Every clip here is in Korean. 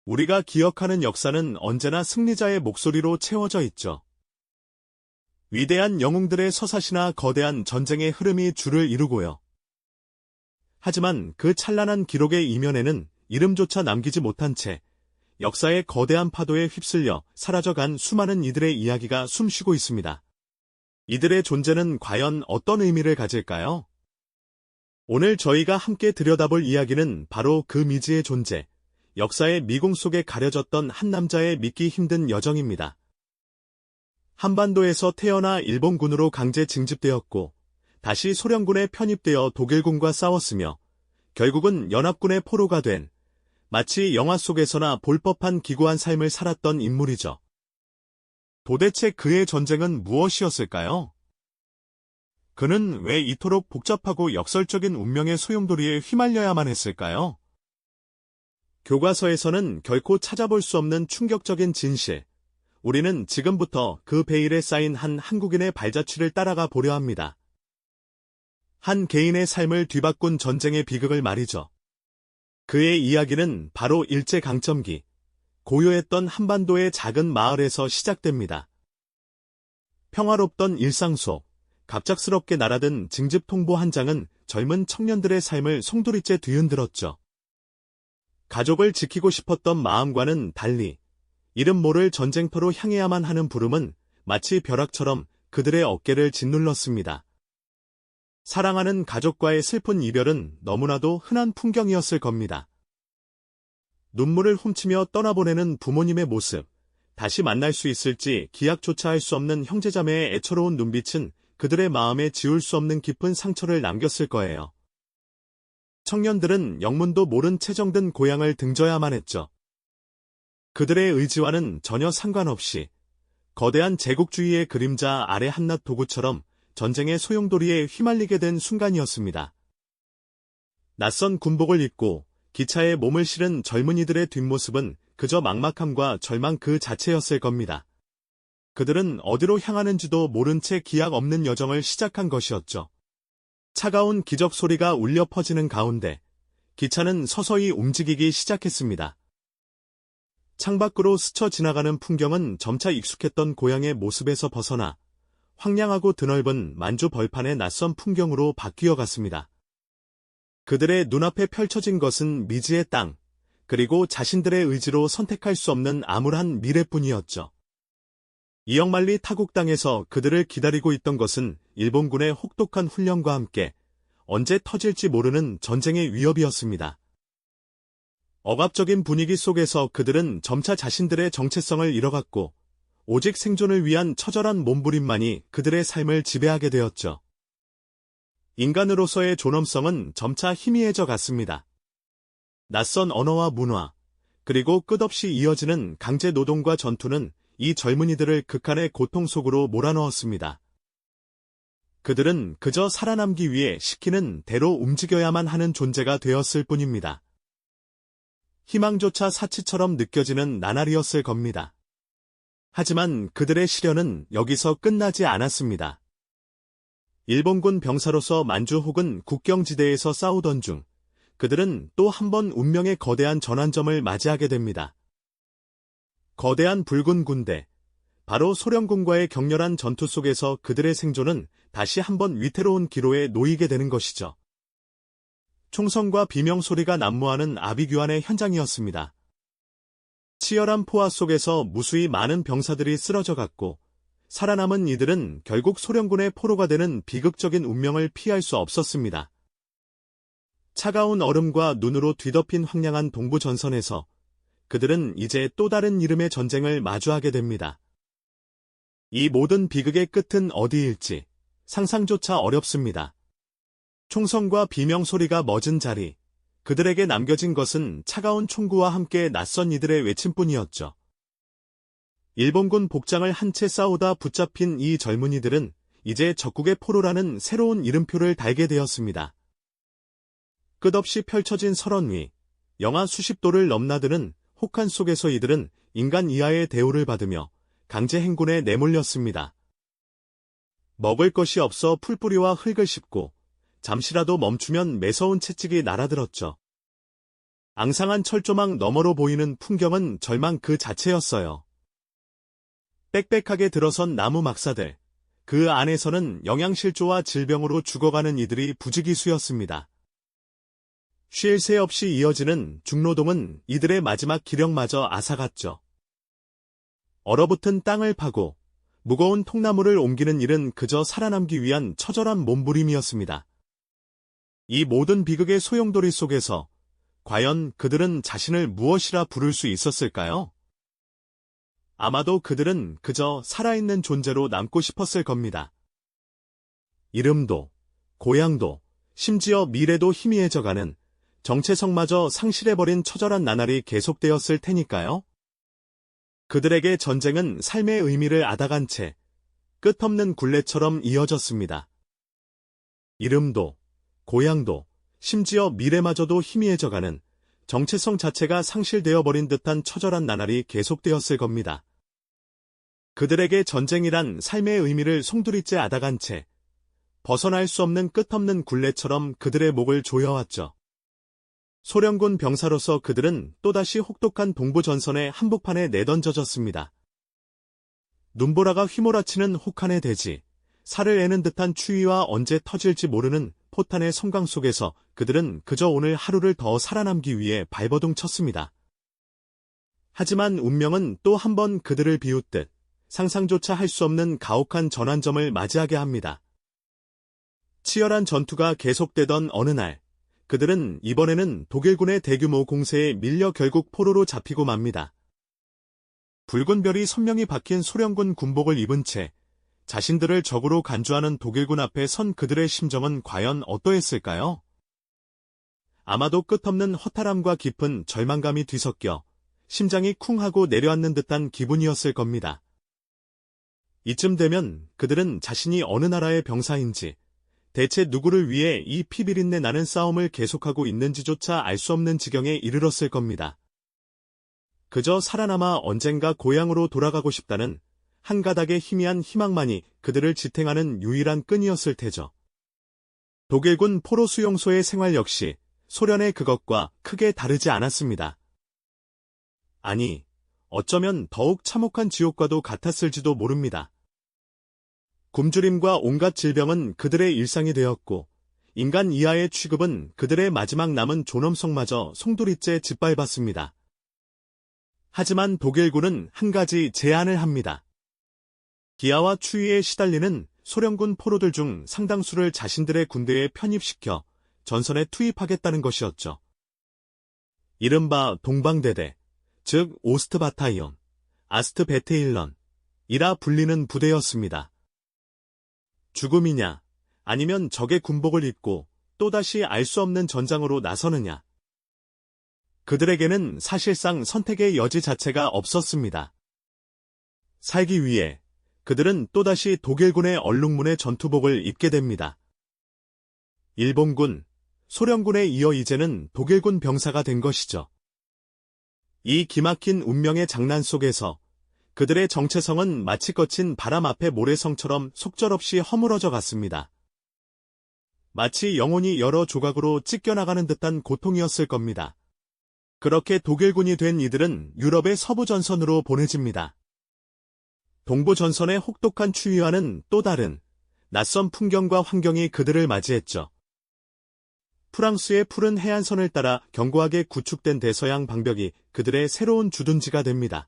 우리가 기억하는 역사는 언제나 승리자의 목소리로 채워져 있죠. 위대한 영웅들의 서사시나 거대한 전쟁의 흐름이 줄을 이루고요. 하지만 그 찬란한 기록의 이면에는 이름조차 남기지 못한 채 역사의 거대한 파도에 휩쓸려 사라져간 수많은 이들의 이야기가 숨쉬고 있습니다. 이들의 존재는 과연 어떤 의미를 가질까요? 오늘 저희가 함께 들여다볼 이야기는 바로 그 미지의 존재, 역사의 미궁 속에 가려졌던 한 남자의 믿기 힘든 여정입니다. 한반도에서 태어나 일본군으로 강제 징집되었고 다시 소련군에 편입되어 독일군과 싸웠으며 결국은 연합군의 포로가 된 마치 영화 속에서나 볼 법한 기구한 삶을 살았던 인물이죠. 도대체 그의 전쟁은 무엇이었을까요? 그는 왜 이토록 복잡하고 역설적인 운명의 소용돌이에 휘말려야만 했을까요? 교과서에서는 결코 찾아볼 수 없는 충격적인 진실. 우리는 지금부터 그 베일에 쌓인 한 한국인의 발자취를 따라가 보려 합니다. 한 개인의 삶을 뒤바꾼 전쟁의 비극을 말이죠. 그의 이야기는 바로 일제강점기, 고요했던 한반도의 작은 마을에서 시작됩니다. 평화롭던 일상 속, 갑작스럽게 날아든 징집 통보 한 장은 젊은 청년들의 삶을 송두리째 뒤흔들었죠. 가족을 지키고 싶었던 마음과는 달리 이름 모를 전쟁터로 향해야만 하는 부름은 마치 벼락처럼 그들의 어깨를 짓눌렀습니다. 사랑하는 가족과의 슬픈 이별은 너무나도 흔한 풍경이었을 겁니다. 눈물을 훔치며 떠나보내는 부모님의 모습, 다시 만날 수 있을지 기약조차 할 수 없는 형제자매의 애처로운 눈빛은 그들의 마음에 지울 수 없는 깊은 상처를 남겼을 거예요. 청년들은 영문도 모른 채 정든 고향을 등져야만 했죠. 그들의 의지와는 전혀 상관없이 거대한 제국주의의 그림자 아래 한낱 도구처럼 전쟁의 소용돌이에 휘말리게 된 순간이었습니다. 낯선 군복을 입고 기차에 몸을 실은 젊은이들의 뒷모습은 그저 막막함과 절망 그 자체였을 겁니다. 그들은 어디로 향하는지도 모른 채 기약 없는 여정을 시작한 것이었죠. 차가운 기적 소리가 울려 퍼지는 가운데 기차는 서서히 움직이기 시작했습니다. 창밖으로 스쳐 지나가는 풍경은 점차 익숙했던 고향의 모습에서 벗어나 황량하고 드넓은 만주 벌판의 낯선 풍경으로 바뀌어 갔습니다. 그들의 눈앞에 펼쳐진 것은 미지의 땅, 그리고 자신들의 의지로 선택할 수 없는 암울한 미래뿐이었죠. 이역만리 타국 땅에서 그들을 기다리고 있던 것은 일본군의 혹독한 훈련과 함께 언제 터질지 모르는 전쟁의 위협이었습니다. 억압적인 분위기 속에서 그들은 점차 자신들의 정체성을 잃어갔고 오직 생존을 위한 처절한 몸부림만이 그들의 삶을 지배하게 되었죠. 인간으로서의 존엄성은 점차 희미해져 갔습니다. 낯선 언어와 문화, 그리고 끝없이 이어지는 강제 노동과 전투는 이 젊은이들을 극한의 고통 속으로 몰아넣었습니다. 그들은 그저 살아남기 위해 시키는 대로 움직여야만 하는 존재가 되었을 뿐입니다. 희망조차 사치처럼 느껴지는 나날이었을 겁니다. 하지만 그들의 시련은 여기서 끝나지 않았습니다. 일본군 병사로서 만주 혹은 국경지대에서 싸우던 중 그들은 또 한 번 운명의 거대한 전환점을 맞이하게 됩니다. 거대한 붉은 군대, 바로 소련군과의 격렬한 전투 속에서 그들의 생존은 다시 한번 위태로운 기로에 놓이게 되는 것이죠. 총성과 비명소리가 난무하는 아비규환의 현장이었습니다. 치열한 포화 속에서 무수히 많은 병사들이 쓰러져 갔고 살아남은 이들은 결국 소련군의 포로가 되는 비극적인 운명을 피할 수 없었습니다. 차가운 얼음과 눈으로 뒤덮인 황량한 동부 전선에서 그들은 이제 또 다른 이름의 전쟁을 마주하게 됩니다. 이 모든 비극의 끝은 어디일지 상상조차 어렵습니다. 총성과 비명소리가 멎은 자리, 그들에게 남겨진 것은 차가운 총구와 함께 낯선 이들의 외침뿐이었죠. 일본군 복장을 한 채 싸우다 붙잡힌 이 젊은이들은 이제 적국의 포로라는 새로운 이름표를 달게 되었습니다. 끝없이 펼쳐진 설원 위, 영하 수십 도를 넘나드는 혹한 속에서 이들은 인간 이하의 대우를 받으며 강제 행군에 내몰렸습니다. 먹을 것이 없어 풀뿌리와 흙을 씹고 잠시라도 멈추면 매서운 채찍이 날아들었죠. 앙상한 철조망 너머로 보이는 풍경은 절망 그 자체였어요. 빽빽하게 들어선 나무 막사들, 그 안에서는 영양실조와 질병으로 죽어가는 이들이 부지기수였습니다. 쉴 새 없이 이어지는 중노동은 이들의 마지막 기력마저 앗아갔죠. 얼어붙은 땅을 파고 무거운 통나무를 옮기는 일은 그저 살아남기 위한 처절한 몸부림이었습니다. 이 모든 비극의 소용돌이 속에서 과연 그들은 자신을 무엇이라 부를 수 있었을까요? 아마도 그들은 그저 살아있는 존재로 남고 싶었을 겁니다. 이름도, 고향도, 심지어 미래도 희미해져가는 정체성마저 상실해버린 처절한 나날이 계속되었을 테니까요. 그들에게 전쟁은 삶의 의미를 앗아간 채 끝없는 굴레처럼 이어졌습니다. 이름도, 고향도, 심지어 미래마저도 희미해져가는 정체성 자체가 상실되어버린 듯한 처절한 나날이 계속되었을 겁니다. 그들에게 전쟁이란 삶의 의미를 송두리째 앗아간 채 벗어날 수 없는 끝없는 굴레처럼 그들의 목을 조여왔죠. 소련군 병사로서 그들은 또다시 혹독한 동부전선의 한복판에 내던져졌습니다. 눈보라가 휘몰아치는 혹한의 대지, 살을 애는 듯한 추위와 언제 터질지 모르는 포탄의 섬광 속에서 그들은 그저 오늘 하루를 더 살아남기 위해 발버둥 쳤습니다. 하지만 운명은 또 한 번 그들을 비웃듯 상상조차 할 수 없는 가혹한 전환점을 맞이하게 합니다. 치열한 전투가 계속되던 어느 날, 그들은 이번에는 독일군의 대규모 공세에 밀려 결국 포로로 잡히고 맙니다. 붉은 별이 선명히 박힌 소련군 군복을 입은 채 자신들을 적으로 간주하는 독일군 앞에 선 그들의 심정은 과연 어떠했을까요? 아마도 끝없는 허탈함과 깊은 절망감이 뒤섞여 심장이 쿵 하고 내려앉는 듯한 기분이었을 겁니다. 이쯤 되면 그들은 자신이 어느 나라의 병사인지, 대체 누구를 위해 이 피비린내 나는 싸움을 계속하고 있는지조차 알 수 없는 지경에 이르렀을 겁니다. 그저 살아남아 언젠가 고향으로 돌아가고 싶다는 한 가닥의 희미한 희망만이 그들을 지탱하는 유일한 끈이었을 테죠. 독일군 포로 수용소의 생활 역시 소련의 그것과 크게 다르지 않았습니다. 아니, 어쩌면 더욱 참혹한 지옥과도 같았을지도 모릅니다. 굶주림과 온갖 질병은 그들의 일상이 되었고, 인간 이하의 취급은 그들의 마지막 남은 존엄성마저 송두리째 짓밟았습니다. 하지만 독일군은 한 가지 제안을 합니다. 기아와 추위에 시달리는 소련군 포로들 중 상당수를 자신들의 군대에 편입시켜 전선에 투입하겠다는 것이었죠. 이른바 동방대대, 즉 오스트바타이온, 아스트베테일런이라 불리는 부대였습니다. 죽음이냐, 아니면 적의 군복을 입고 또다시 알 수 없는 전장으로 나서느냐. 그들에게는 사실상 선택의 여지 자체가 없었습니다. 살기 위해 그들은 또다시 독일군의 얼룩무늬 전투복을 입게 됩니다. 일본군, 소련군에 이어 이제는 독일군 병사가 된 것이죠. 이 기막힌 운명의 장난 속에서 그들의 정체성은 마치 거친 바람 앞에 모래성처럼 속절없이 허물어져 갔습니다. 마치 영혼이 여러 조각으로 찢겨나가는 듯한 고통이었을 겁니다. 그렇게 독일군이 된 이들은 유럽의 서부 전선으로 보내집니다. 동부 전선의 혹독한 추위와는 또 다른 낯선 풍경과 환경이 그들을 맞이했죠. 프랑스의 푸른 해안선을 따라 견고하게 구축된 대서양 방벽이 그들의 새로운 주둔지가 됩니다.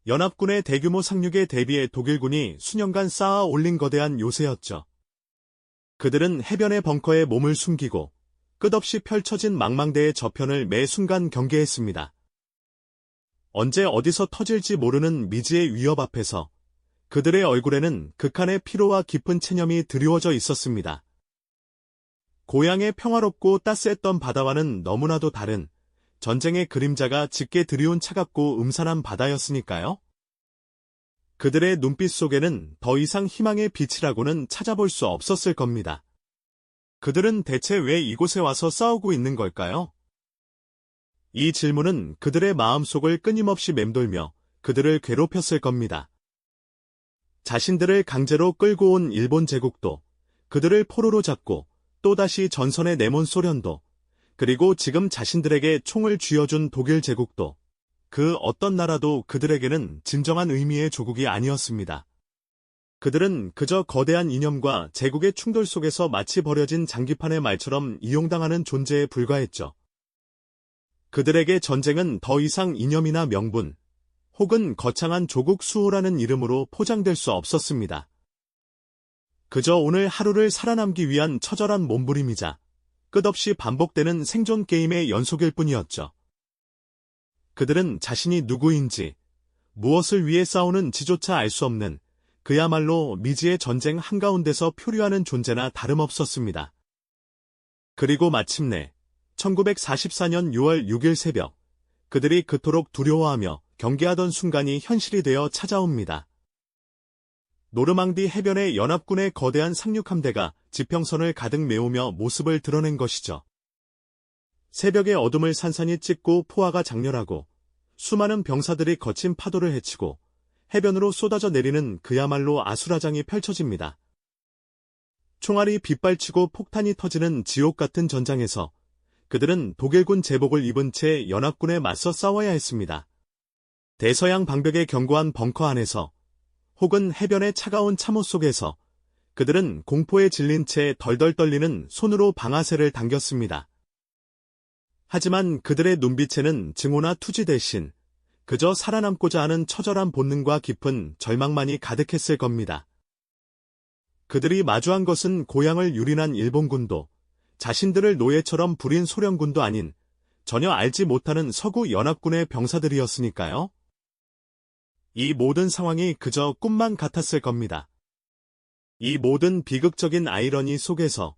연합군의 대규모 상륙에 대비해 독일군이 수년간 쌓아 올린 거대한 요새였죠. 그들은 해변의 벙커에 몸을 숨기고 끝없이 펼쳐진 망망대의 저편을 매 순간 경계했습니다. 언제 어디서 터질지 모르는 미지의 위협 앞에서 그들의 얼굴에는 극한의 피로와 깊은 체념이 드리워져 있었습니다. 고향의 평화롭고 따스했던 바다와는 너무나도 다른 전쟁의 그림자가 짙게 드리운 차갑고 음산한 바다였으니까요. 그들의 눈빛 속에는 더 이상 희망의 빛이라고는 찾아볼 수 없었을 겁니다. 그들은 대체 왜 이곳에 와서 싸우고 있는 걸까요? 이 질문은 그들의 마음속을 끊임없이 맴돌며 그들을 괴롭혔을 겁니다. 자신들을 강제로 끌고 온 일본 제국도, 그들을 포로로 잡고 또다시 전선에 내몬 소련도, 그리고 지금 자신들에게 총을 쥐어준 독일 제국도 그 어떤 나라도 그들에게는 진정한 의미의 조국이 아니었습니다. 그들은 그저 거대한 이념과 제국의 충돌 속에서 마치 버려진 장기판의 말처럼 이용당하는 존재에 불과했죠. 그들에게 전쟁은 더 이상 이념이나 명분, 혹은 거창한 조국 수호라는 이름으로 포장될 수 없었습니다. 그저 오늘 하루를 살아남기 위한 처절한 몸부림이자 끝없이 반복되는 생존 게임의 연속일 뿐이었죠. 그들은 자신이 누구인지, 무엇을 위해 싸우는지조차 알 수 없는 그야말로 미지의 전쟁 한가운데서 표류하는 존재나 다름없었습니다. 그리고 마침내 1944년 6월 6일 새벽, 그들이 그토록 두려워하며 경계하던 순간이 현실이 되어 찾아옵니다. 노르망디 해변의 연합군의 거대한 상륙함대가 지평선을 가득 메우며 모습을 드러낸 것이죠. 새벽의 어둠을 산산이 찢고 포화가 장렬하고 수많은 병사들이 거친 파도를 헤치고 해변으로 쏟아져 내리는 그야말로 아수라장이 펼쳐집니다. 총알이 빗발치고 폭탄이 터지는 지옥 같은 전장에서 그들은 독일군 제복을 입은 채 연합군에 맞서 싸워야 했습니다. 대서양 방벽의 견고한 벙커 안에서 혹은 해변의 차가운 참호 속에서 그들은 공포에 질린 채 덜덜 떨리는 손으로 방아쇠를 당겼습니다. 하지만 그들의 눈빛에는 증오나 투지 대신 그저 살아남고자 하는 처절한 본능과 깊은 절망만이 가득했을 겁니다. 그들이 마주한 것은 고향을 유린한 일본군도 자신들을 노예처럼 부린 소련군도 아닌 전혀 알지 못하는 서구 연합군의 병사들이었으니까요. 이 모든 상황이 그저 꿈만 같았을 겁니다. 이 모든 비극적인 아이러니 속에서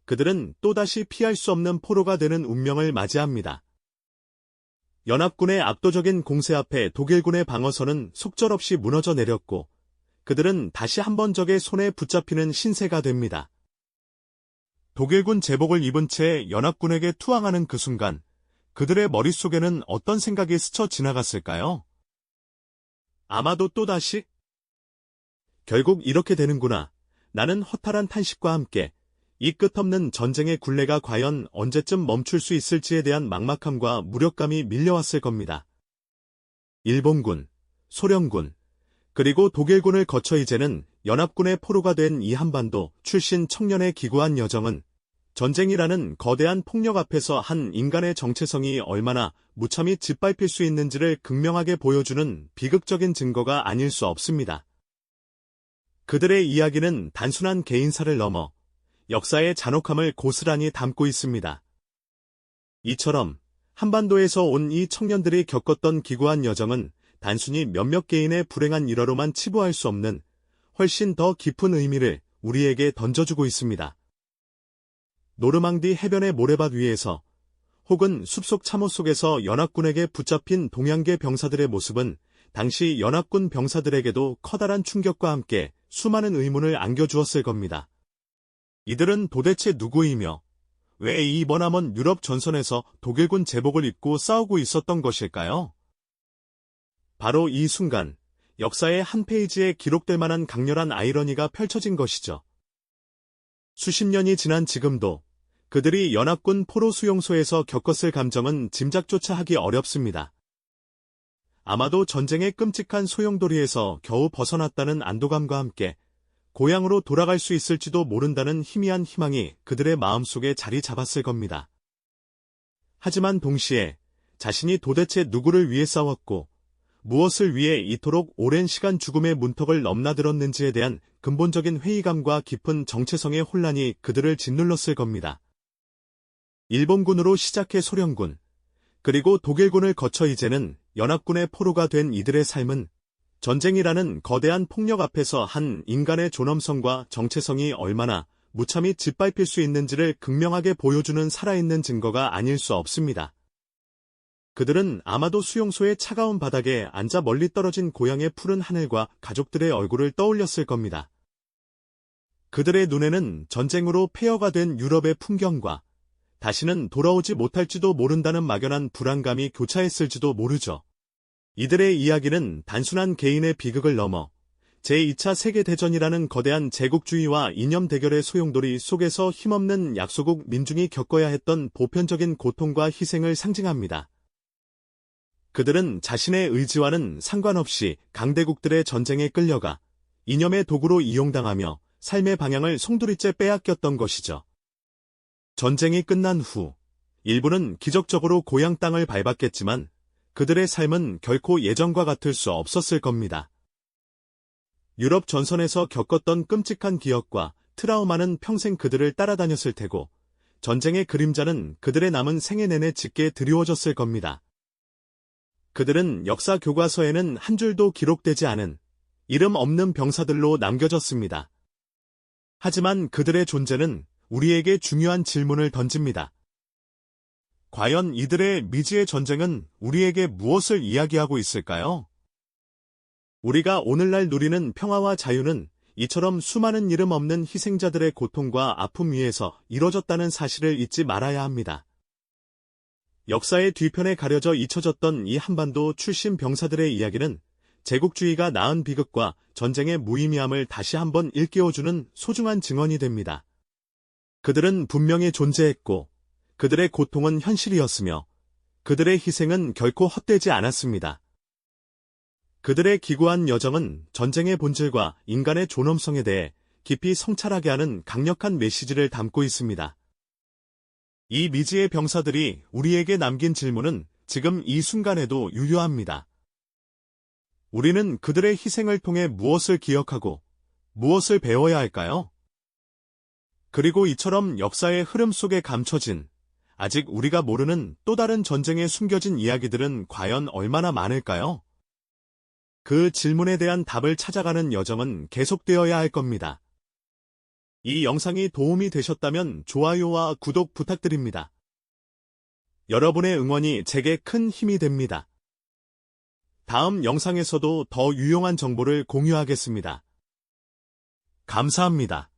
그들은 또다시 피할 수 없는 포로가 되는 운명을 맞이합니다. 연합군의 압도적인 공세 앞에 독일군의 방어선은 속절없이 무너져 내렸고 그들은 다시 한번 적의 손에 붙잡히는 신세가 됩니다. 독일군 제복을 입은 채 연합군에게 투항하는 그 순간 그들의 머릿속에는 어떤 생각이 스쳐 지나갔을까요? 아마도 또다시 결국 이렇게 되는구나. 나는 허탈한 탄식과 함께 이 끝없는 전쟁의 굴레가 과연 언제쯤 멈출 수 있을지에 대한 막막함과 무력감이 밀려왔을 겁니다. 일본군, 소련군, 그리고 독일군을 거쳐 이제는 연합군의 포로가 된 이 한반도 출신 청년의 기구한 여정은 전쟁이라는 거대한 폭력 앞에서 한 인간의 정체성이 얼마나 무참히 짓밟힐 수 있는지를 극명하게 보여주는 비극적인 증거가 아닐 수 없습니다. 그들의 이야기는 단순한 개인사를 넘어 역사의 잔혹함을 고스란히 담고 있습니다. 이처럼 한반도에서 온 이 청년들이 겪었던 기구한 여정은 단순히 몇몇 개인의 불행한 일화로만 치부할 수 없는 훨씬 더 깊은 의미를 우리에게 던져주고 있습니다. 노르망디 해변의 모래밭 위에서 혹은 숲속 참호 속에서 연합군에게 붙잡힌 동양계 병사들의 모습은 당시 연합군 병사들에게도 커다란 충격과 함께 수많은 의문을 안겨주었을 겁니다. 이들은 도대체 누구이며 왜 이 머나먼 유럽 전선에서 독일군 제복을 입고 싸우고 있었던 것일까요? 바로 이 순간 역사의 한 페이지에 기록될 만한 강렬한 아이러니가 펼쳐진 것이죠. 수십 년이 지난 지금도 그들이 연합군 포로 수용소에서 겪었을 감정은 짐작조차 하기 어렵습니다. 아마도 전쟁의 끔찍한 소용돌이에서 겨우 벗어났다는 안도감과 함께 고향으로 돌아갈 수 있을지도 모른다는 희미한 희망이 그들의 마음속에 자리 잡았을 겁니다. 하지만 동시에 자신이 도대체 누구를 위해 싸웠고 무엇을 위해 이토록 오랜 시간 죽음의 문턱을 넘나들었는지에 대한 근본적인 회의감과 깊은 정체성의 혼란이 그들을 짓눌렀을 겁니다. 일본군으로 시작해 소련군, 그리고 독일군을 거쳐 이제는 연합군의 포로가 된 이들의 삶은 전쟁이라는 거대한 폭력 앞에서 한 인간의 존엄성과 정체성이 얼마나 무참히 짓밟힐 수 있는지를 극명하게 보여주는 살아있는 증거가 아닐 수 없습니다. 그들은 아마도 수용소의 차가운 바닥에 앉아 멀리 떨어진 고향의 푸른 하늘과 가족들의 얼굴을 떠올렸을 겁니다. 그들의 눈에는 전쟁으로 폐허가 된 유럽의 풍경과 다시는 돌아오지 못할지도 모른다는 막연한 불안감이 교차했을지도 모르죠. 이들의 이야기는 단순한 개인의 비극을 넘어 제2차 세계대전이라는 거대한 제국주의와 이념 대결의 소용돌이 속에서 힘없는 약소국 민중이 겪어야 했던 보편적인 고통과 희생을 상징합니다. 그들은 자신의 의지와는 상관없이 강대국들의 전쟁에 끌려가 이념의 도구로 이용당하며 삶의 방향을 송두리째 빼앗겼던 것이죠. 전쟁이 끝난 후 일부는 기적적으로 고향 땅을 밟았겠지만 그들의 삶은 결코 예전과 같을 수 없었을 겁니다. 유럽 전선에서 겪었던 끔찍한 기억과 트라우마는 평생 그들을 따라다녔을 테고 전쟁의 그림자는 그들의 남은 생애 내내 짙게 드리워졌을 겁니다. 그들은 역사 교과서에는 한 줄도 기록되지 않은 이름 없는 병사들로 남겨졌습니다. 하지만 그들의 존재는 우리에게 중요한 질문을 던집니다. 과연 이들의 미지의 전쟁은 우리에게 무엇을 이야기하고 있을까요? 우리가 오늘날 누리는 평화와 자유는 이처럼 수많은 이름 없는 희생자들의 고통과 아픔 위에서 이뤄졌다는 사실을 잊지 말아야 합니다. 역사의 뒤편에 가려져 잊혀졌던 이 한반도 출신 병사들의 이야기는 제국주의가 낳은 비극과 전쟁의 무의미함을 다시 한번 일깨워주는 소중한 증언이 됩니다. 그들은 분명히 존재했고 그들의 고통은 현실이었으며 그들의 희생은 결코 헛되지 않았습니다. 그들의 기구한 여정은 전쟁의 본질과 인간의 존엄성에 대해 깊이 성찰하게 하는 강력한 메시지를 담고 있습니다. 이 미지의 병사들이 우리에게 남긴 질문은 지금 이 순간에도 유효합니다. 우리는 그들의 희생을 통해 무엇을 기억하고 무엇을 배워야 할까요? 그리고 이처럼 역사의 흐름 속에 감춰진 아직 우리가 모르는 또 다른 전쟁에 숨겨진 이야기들은 과연 얼마나 많을까요? 그 질문에 대한 답을 찾아가는 여정은 계속되어야 할 겁니다. 이 영상이 도움이 되셨다면 좋아요와 구독 부탁드립니다. 여러분의 응원이 제게 큰 힘이 됩니다. 다음 영상에서도 더 유용한 정보를 공유하겠습니다. 감사합니다.